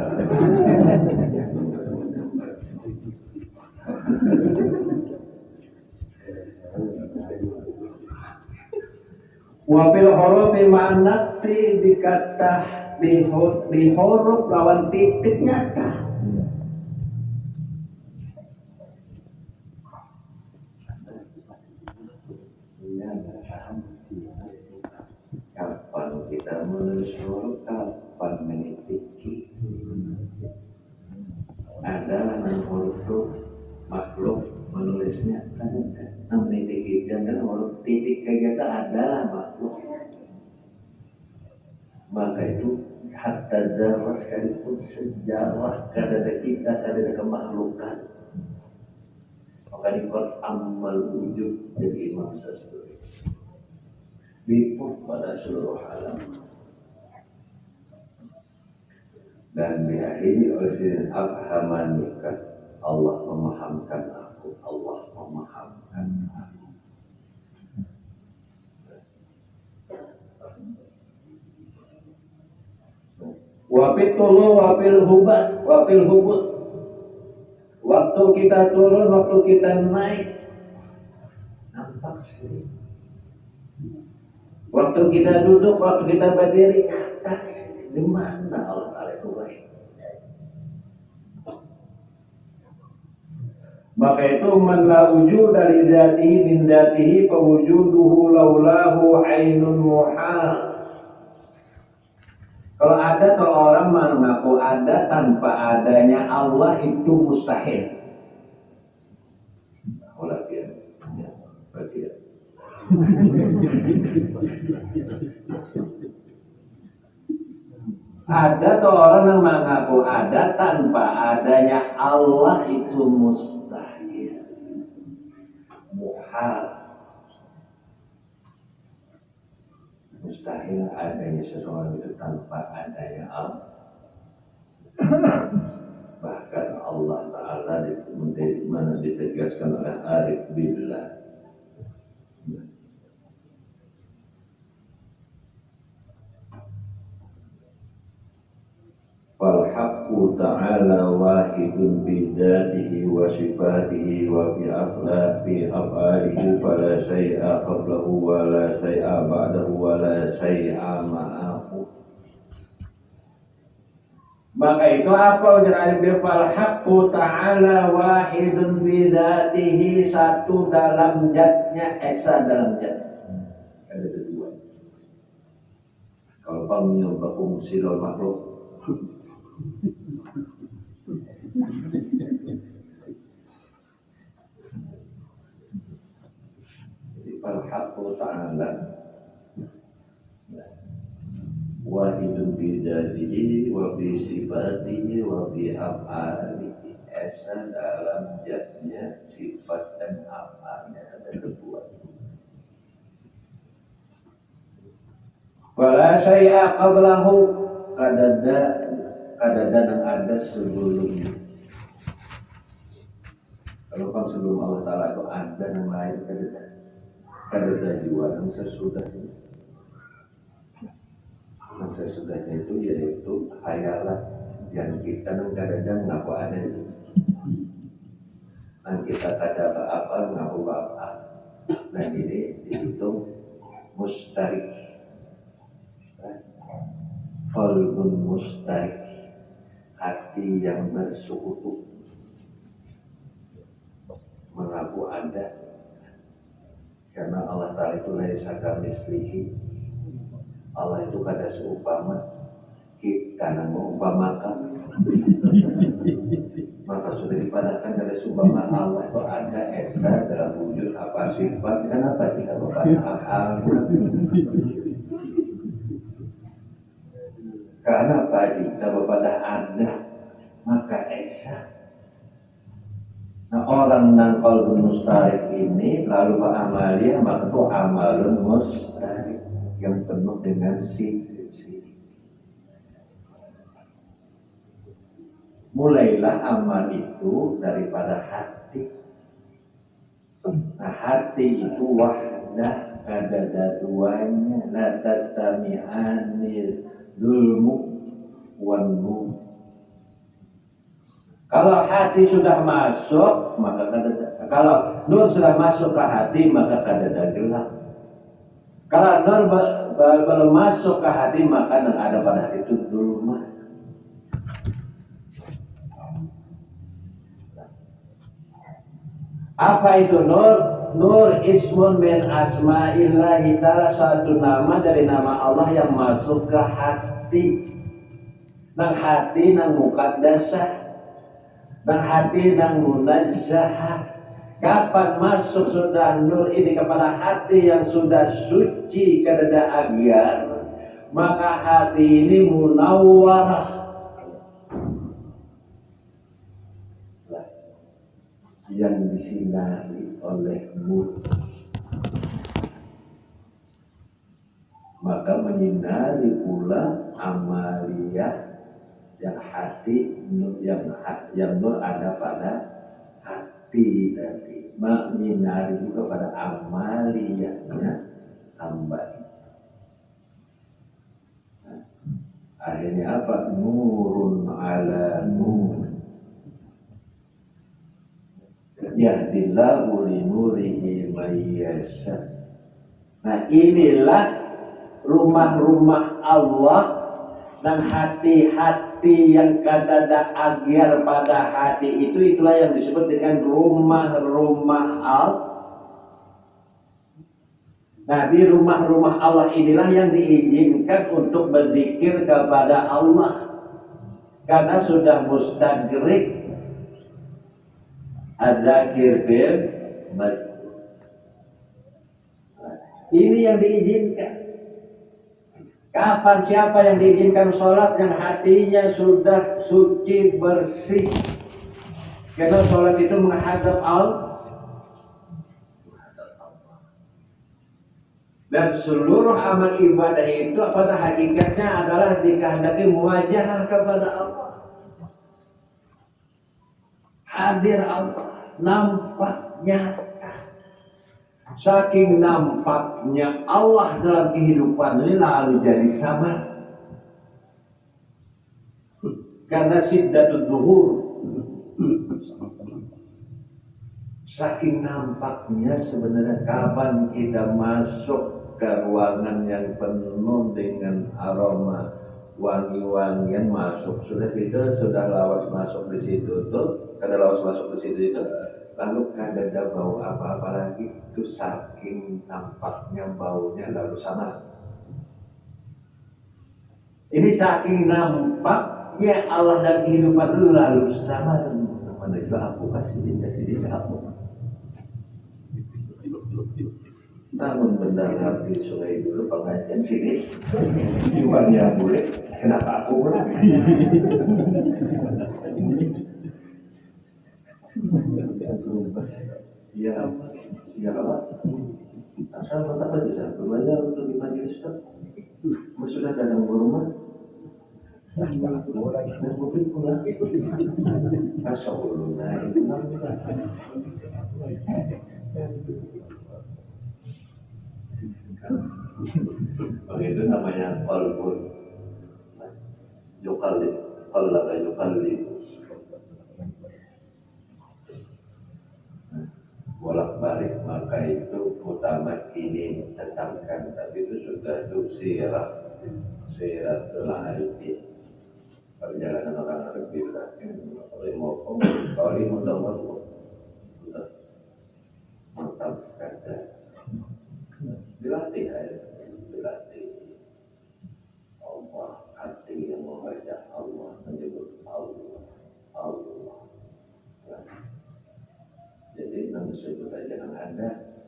wabil horofi ma'anakti dikata di huruf lawan titik nyata. Kapan kita menulis huruf, kapan menitiki? Ada huruf itu makhluk menulisnya kan menitiki dan huruf titik kayak kita adalah makhluk. Maka itu hatta zarah sekalipun sejarah kadada kita kadada kemakhlukan. Maka dikot amal wujud jadi Imam Sasturi. Liput pada seluruh alam dan diakhiri oleh sini abhamanika Allah memahamkan aku Allah memahamkan aku. Wafil tulu wafil hubat wafil hubut. Waktu kita turun, waktu kita naik, nampak sih. Waktu kita duduk, waktu kita berdiri, nyata di mana Allah Ta'ala itu baik. Maka itu man la wujud dari dzatihi min dzatihi fa wujuduhu laulahu ainun muhal. Kalau ada orang mengaku ada tanpa adanya Allah itu mustahil. Latihan, ya, latihan. Ada orang yang mengaku ada tanpa adanya Allah itu mustahil. Muhal. Mustahil adanya seseorang itu tanpa adanya Allah. Bahkan Allah Ta'ala di mana ditegaskan oleh Arif Billah. Fal-haqqu ta'ala wahidun bidatihi wa sifatihi wa bi af'alihi fala syai'a qablahu wa la syai'a ba'dahu wa la syai'a ma'ahu. Maka itu apa ujar Arif? Fal-haqqu ta'ala wahidun bidatihi, satu dalam zatnya, esa dalam zat. Ada dua. Kalau panggil bakum silul makhluk. Fal-haqqu ta'ala wahidun bidatihi wa bi sifatihi wa bi af'alihi, esa dalam zatnya, sifat dan af'alnya, ada dua. Wala syai'a qablahu, kadada yang ada sebelumnya. Kalau kan sebelum Allah Ta'ala itu ada yang lain, kadada juga yang sesudahnya. Yang sesudahnya itu yaitu hayalan yang kita kadang-kadang ngaku ada itu. Dan kita kadang apa ngaku apa. Nah ini dihitung mustarik. Qalbun mustarik, hati yang bersekutu, mengaku ada. Karena Allah Ta'ala itu laisa kamitslihi, Allah itu kada seumpama, kita mengumpamakan. Maka sudah dipadahkan kada seumpama Allah itu ada esa dalam wujud apa sifat, kenapa tidak berpada hal. Karena jika kepada ada maka esa. Nah orang yang qalbun mustarik ini lalu beramaliyah, maka itu amalun mustarik yang penuh dengan sifat. Mulailah amal itu daripada hati. Nah hati itu wahdah, ada duanya, la tastami'anil zulmu wan nur. Kalau hati sudah masuk, maka kalau nur sudah masuk ke hati, maka kada gelap. Kalau nur belum masuk ke hati, maka yang ada pada hati itu zulma. Apa itu nur? Nur ismun min asma'illahi ta'ala, satu nama dari nama Allah yang masuk ke hati. Nang hati nang muqaddasah, nang hati nang munazzahah. Kapan masuk sudah nur ini kepada hati yang sudah suci kadada agyar, maka hati ini munawwarah, yang disinari oleh nur, maka menyinari pula amaliyah yang hati yang nur ada pada hati tadi, menyinari juga pada amaliyahnya hamba. Akhirnya apa? Nurun ala nur. Yahdillahu li nurihi may yasha. Nah inilah rumah-rumah Allah dan hati-hati yang kadada agyar pada hati itu, itulah yang disebut dengan rumah-rumah Allah. Nah di rumah-rumah Allah inilah yang diizinkan untuk berzikir kepada Allah, karena sudah mustagrik adzakir bil mazkur. Ini yang diizinkan. Kapan siapa yang diizinkan sholat yang hatinya sudah suci bersih? Karena sholat itu menghadap Allah. Dan seluruh amal ibadah itu pada hakikatnya adalah dikehendaki muwajahah kepada Allah. Hadir Allah, nampak nyata. Saking nampaknya Allah dalam kehidupan ini lalu jadi samar. Karena siddatul zuhur. Saking nampaknya sebenarnya kapan kita masuk ke ruangan yang penuh dengan aroma wangi-wangian masuk, sudah lawas masuk di situ tuh, kada lawas masuk di situ itu, lalu kada ada bau apa-apa lagi, itu saking nampaknya baunya lalu sama. Ini saking nampaknya Allah dan kehidupan itu lalu sama. Menuju aku kasih dia aku. Namun benar hati sungai dulu pengajian sini cuma yang boleh, kenapa aku pula? Ya Allah, asal mata apa bisa berbayar untuk di majelis itu. Sudah datang ke rumah. Dan publik pula. Astagfirullah. Itu namanya qalbun yuqallib, qallaba yuqallib, bolak-balik, maka itu utama ini tetapkan, tapi itu sudah siratul arifin, perjalanan orang arifin oleh maupun kali mendawar sudah mantap kata dilatih Allah, hati yang membaca Allah, menyebut Allah. Jadi nama sebut aja yang ada,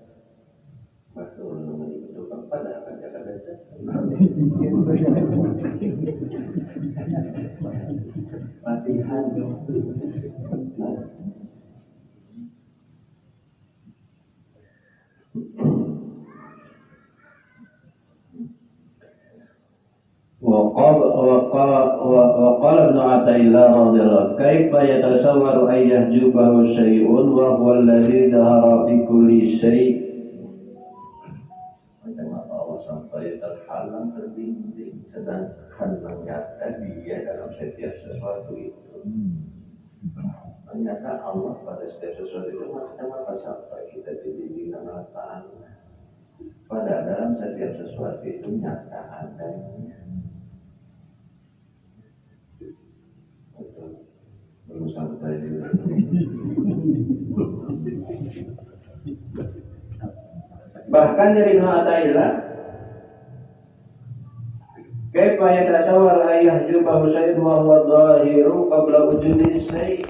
maka orang menyebutkan pada akan jaga baca. Latihan. وقال ابن عطيلة رضي الله كيف يتصور أن يحجبه شيء وهو الذي ظهر في كل شيء. Macam Allah sampai terhalang terbimbing sedangkan ternyata dia dalam setiap sesuatu itu. Ternyata Allah pada setiap sesuatu itu macam apa sampai kita dibimbing kenyataan. Pada dalam setiap sesuatu itu nyata adanya. Belum sampai juga. Bahkan dari Ibnu Athaillah, kaifa yatasawwar ayah jubahu syai'un wa huwa dhahiru qabla wujudi syai'.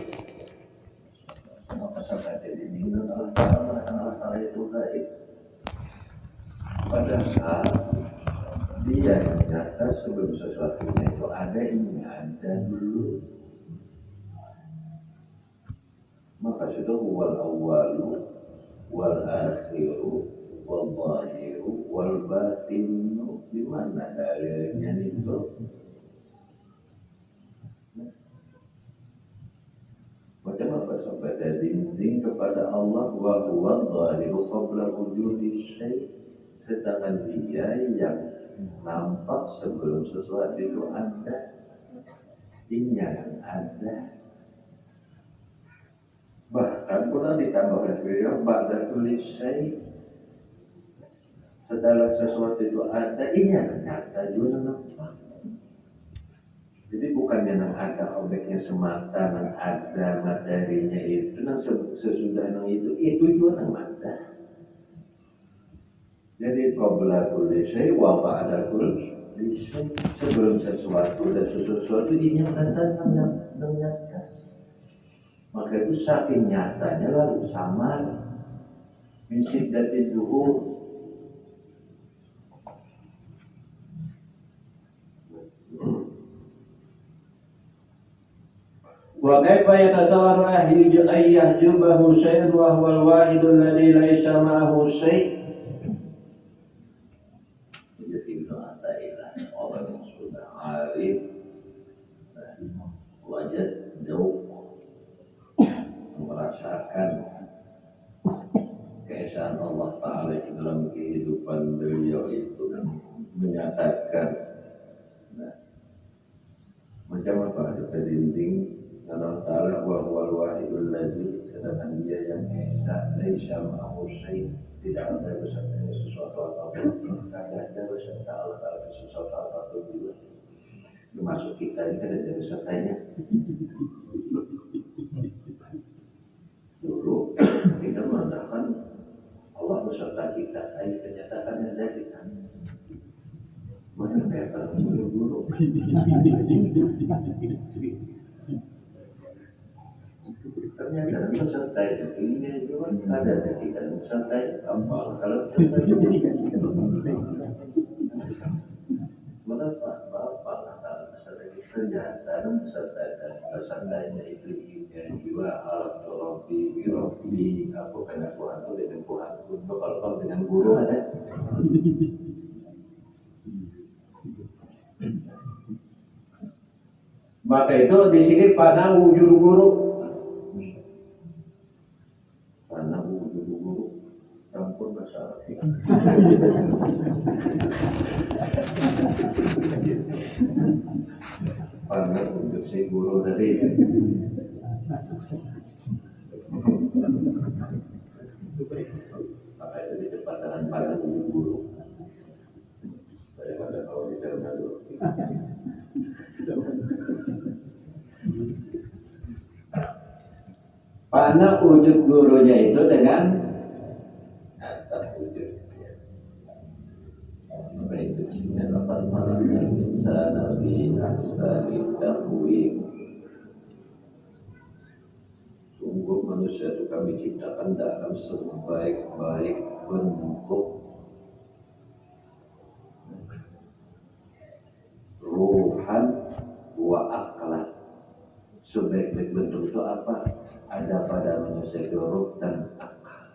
Maka sampai jadi bingung Allah itu gaib. Padahal dia yang nyata sebelum sesuatunya itu ada, ini ada dulu. Maka sudah wal awwalu wal akhiru wal zahiru wal batinu, di mana dalilnya itu? Macam apa sampai ada dinding kepada Allah wa huwa zahiru qabla wujudi syai', sedangkan dia yang nampak sebelum sesuatu itu ada, ini yang ada. Bahkan pula ditambah oleh beliau ba'da kulli syai', setelah sesuatu itu ada, ini yang nyata juga nampak. Jadi bukannya yang ada objeknya semata, yang ada materinya itu, yang sesudah yang itu juga yang ada. Jadi qabla kulli syai' wa ba'da kulli syai', sebelum sesuatu dan sesuatu ini yang ada yang nyata. Maka itu saking nyatanya lalu samar min syiddatil zuhur. Wa kaifa yatasawwaru ayyahjubahu syai'un wa huwa al-wahidul ladzi laisa ma'ahu syai'. kehidupan beliau itu menyatakan, macam apa kata dinding Allah Ta'ala wa huwal wahidul ladzi, sedangkan dia yang esa laisa ma'ahu syai', tidak ada besertanya sesuatu apapun, tidak ada beserta Allah Ta'ala sesuatu apapun juga. Termasuk kita ini kan ada besertanya. Dulu kita mengatakan Allah beserta kita, ini kenyataannya ada kita. Mana kayak orang guru-guru. Ternyata peserta itu ini juga ada dari kita peserta apa kalau peserta itu mengapa bapak antara peserta itu ternyata pesertanya itu jiwa al-Robi Robi aku kena Tuhan itu dengan Tuhan untuk kalau dengan guru ada. Maka itu di sini pada wujud guru. Karena guru campur bahasa Arab. Karena untuk si guru tadi. Maka itu di depan dengan pada guru. Daripada kalau dicerna dulu. Karena wujud gurunya itu dengan atas wujud. Maka itu sehingga dapat melakukan insana fi ahsani taqwim. Sungguh manusia itu kami ciptakan dalam sebaik-baik bentuk. Ruhan wa aklan. Sebaik-baik bentuk itu apa? Ada pada manusia itu ruh dan akal.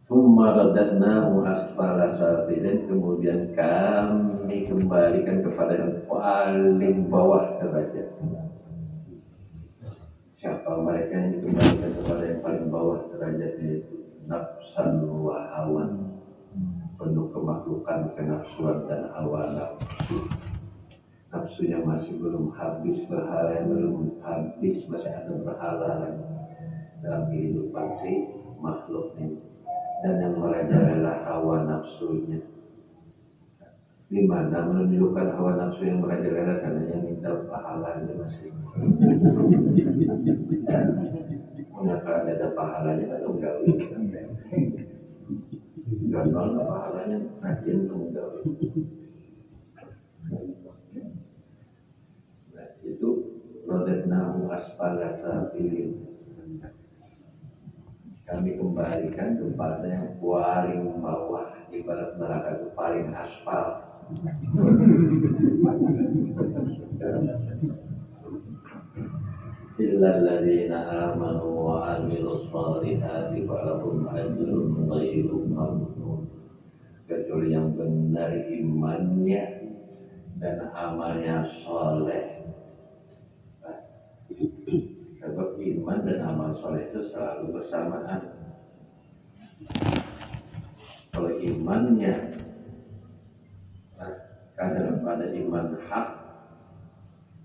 Thumma radadnahu asfala safilin, kemudian kami kembalikan kepada yang paling bawah derajat. Siapa mereka yang dikembalikan kepada yang paling bawah derajatnya itu? Nafsan wa hawan, penuh kemaklukan, kenafsuan dan hawa nafsu. Nafsunya masih belum habis, berhala yang belum habis, masih ada berhala lagi dalam kehidupan si makhluk ini. Dan yang merajalela hawa nafsunya. Di mana menunjukkan hawa nafsu yang merajalela karena yang minta pahalanya masih. Mengapa ada pahalanya kan enggak? Gampang pahalanya rajin enggak. Itu rodetnahu asfala safilin, kami kembalikan kepada yang paling bawah, ibarat neraka itu paling aspal. Illal ladzina amanu wa amilus shalihati falahum ajrun ghairu mamnun, kecuali yang benar imannya dan amalnya soleh. Sebab iman dan amal soleh itu selalu bersamaan. Kalau imannya kadang pada iman hak,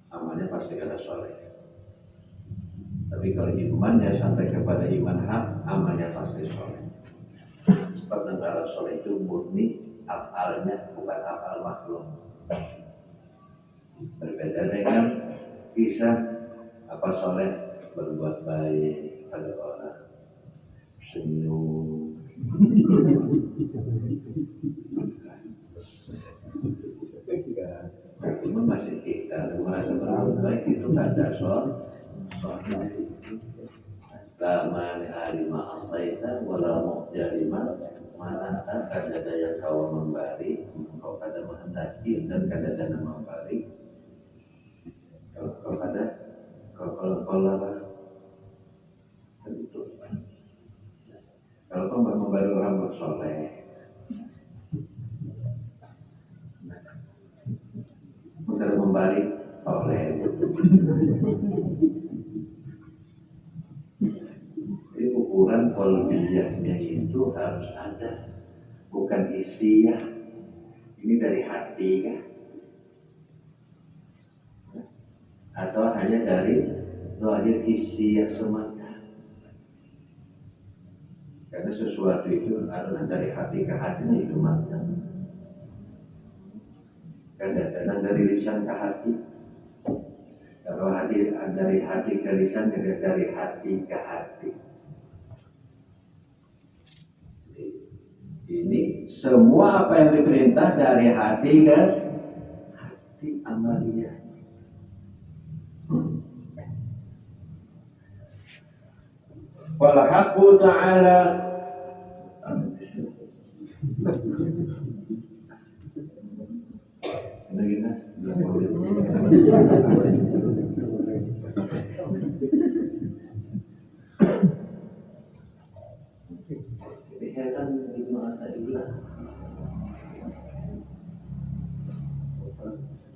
amalnya pasti ada soleh. Tapi kalau imannya sampai kepada iman hak, amalnya pasti soleh. Sebab negara soleh itu murni afalnya, bukan afal makhluk. Berbeda dengan kisah apa soleh, berbuat baik pada orang, senyum. Itu masih kita merasa berbuat baik itu ada soleh. Laman alima asaita wala mu'jalima manata kadada yang kau memberi, kau kada menghendaki dan kadada memberi. Kau kada kalau itu. Kalau kau memberi orang bersoleh, bukan memberi soleh. Jadi ukuran kolbiyahnya itu itu harus ada, bukan isi ya. Ini dari hati kan? Atau hanya dari lahir isi yang semata. Karena sesuatu itu adalah dari hati ke hatinya itu mata. Kadang-kadang dari lisan ke hati. Kalau dari hati ke lisan, dari hati ke hati. Ini semua apa yang diperintah dari hati ke hati amalia. Wal haqqu ta'ala Jadi heran Ibnu Athaillah.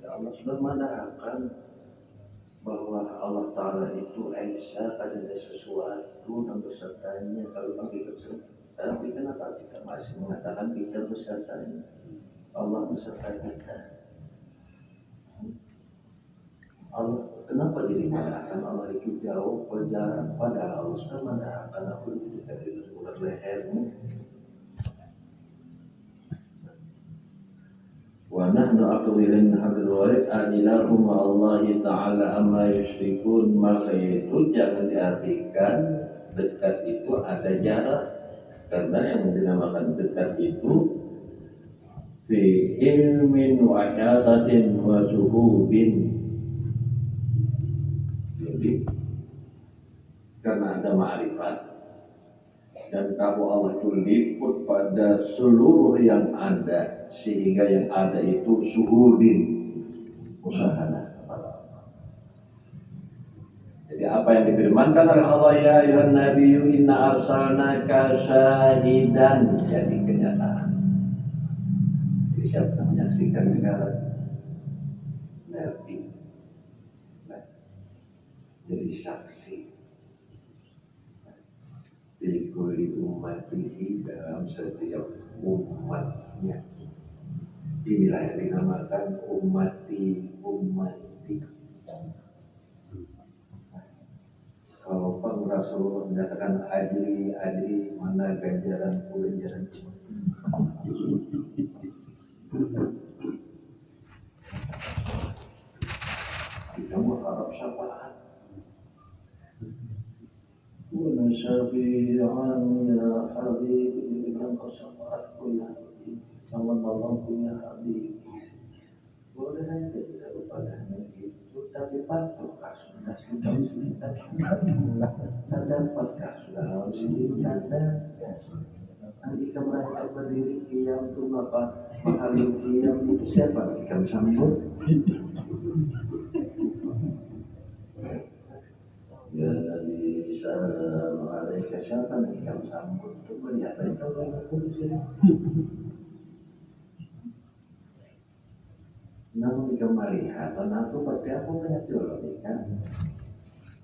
Allah sudah menerangkan bahwa Allah Ta'ala itu Aisyah pada sesuatu dan besertanya kalau bagi beserta. Tapi kenapa kita masih mengatakan kita besertanya? Allah beserta kita. Allah, kenapa jadi mengatakan Allah itu jauh berjarak? Padahal Allah sudah menerangkan aku itu dari urat lehermu. Wa nahnu aqwilan hablul warid adilahum wa Allah ta'ala amma yusyrikun. Maka itu jangan diartikan dekat itu ada jarak, karena yang dinamakan dekat itu fi ilmin wa syahadatin wa suhudin. Jadi karena ada ma'rifat dan kamu Allah itu liput pada seluruh yang ada, sehingga yang ada itu suhudin, musahana kepada Allah. Jadi apa yang difirmankan oleh Allah, ya ayuhan nabiyyu inna arsalnaka syahidan, jadi kenyataan. Jadi siapa yang menyaksikan segala nabi, jadi saksi di kulli ummatihi, dalam setiap umatnya. Inilah yang dinamakan ummati. Kalau Pak Rasulullah menyatakan ajri, mana ganjaran kita mengharap syafaat. Wa syafi'an ya habib, dengan syafaat punya Allah punya habib. Boleh aja kita kepada itu, tapi patuh kasus sudah dapat kasus harus ada. Nanti mereka berdiri qiyam itu apa? Mahalul qiyam itu siapa? Kita sambut. Ya Nabi Sallallahu Alaihi Wasallam yang sambut itu melihat mereka berlaku di sini. Namun jika melihat, aku pasti aku melihat dulu kan.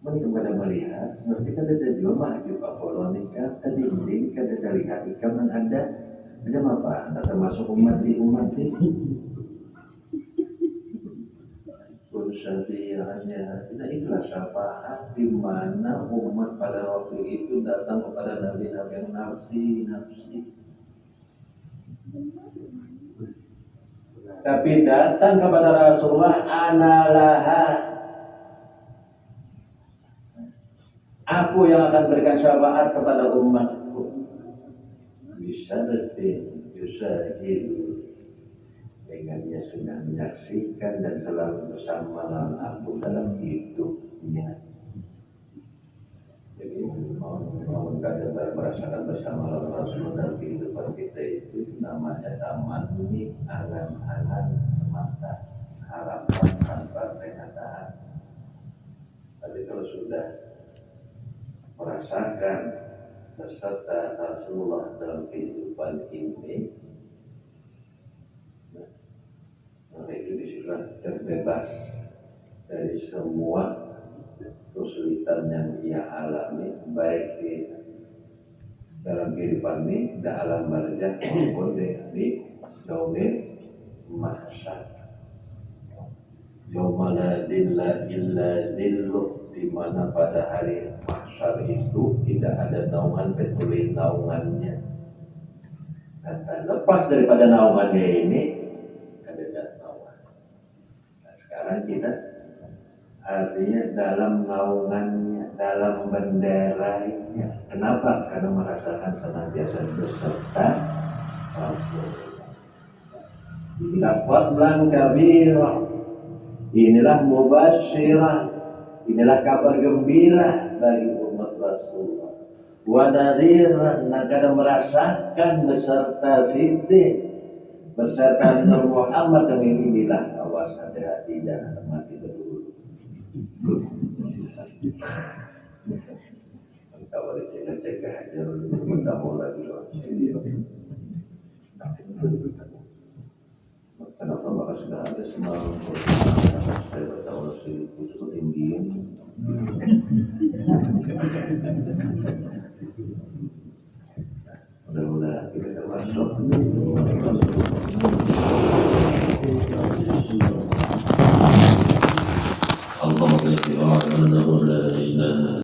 Mereka pada melihat, berarti kan ada juga maju Apollo nikah, tadi dinding, kan ada lihat ikan dan ada apa? Ada termasuk umat di. Syafi'annya, tidak ikhlas syafaat di mana umat pada waktu itu datang kepada nabi-nabi yang nafsi. Tapi datang kepada Rasulullah, analaha, aku yang akan berikan syafaat kepada umatku. Bisa yusahidu, dengan dia sudah menyaksikan dan selalu bersama aku dalam hidupnya. Jadi mohon kadang merasakan bersama Rasulullah dalam kehidupan kita itu namanya tamanni, angan-angan semata, harapan tanpa kenyataan. Tapi kalau sudah merasakan beserta Rasulullah dalam kehidupan ini, maka itu disebut terbebas dari semua kesulitan yang ia alami, baik di dalam kehidupan ini di alam barzah maupun di yaumil mahsyar. Yauma la dilla illa dilluh, di mana pada hari mahsyar itu tidak ada naungan kecuali naungannya. Dan lepas daripada naungannya ini ada naungan. Nah, sekarang kita artinya dalam naungannya, dalam benderanya. Kenapa? Karena merasakan senantiasa beserta Allah. Inilah fadlan kabirah, inilah mubasyirah, inilah kabar gembira bagi umat Rasulullah. Wa nadhiran, negara merasakan beserta Siddiq, beserta Nabi Muhammad, demi inilah awas hati-hati jangan mati berdulu. Kita boleh cegah aja dulu, kita mau lagi kenapa maka sudah ada semalam saya bertahu Rasul itu tinggi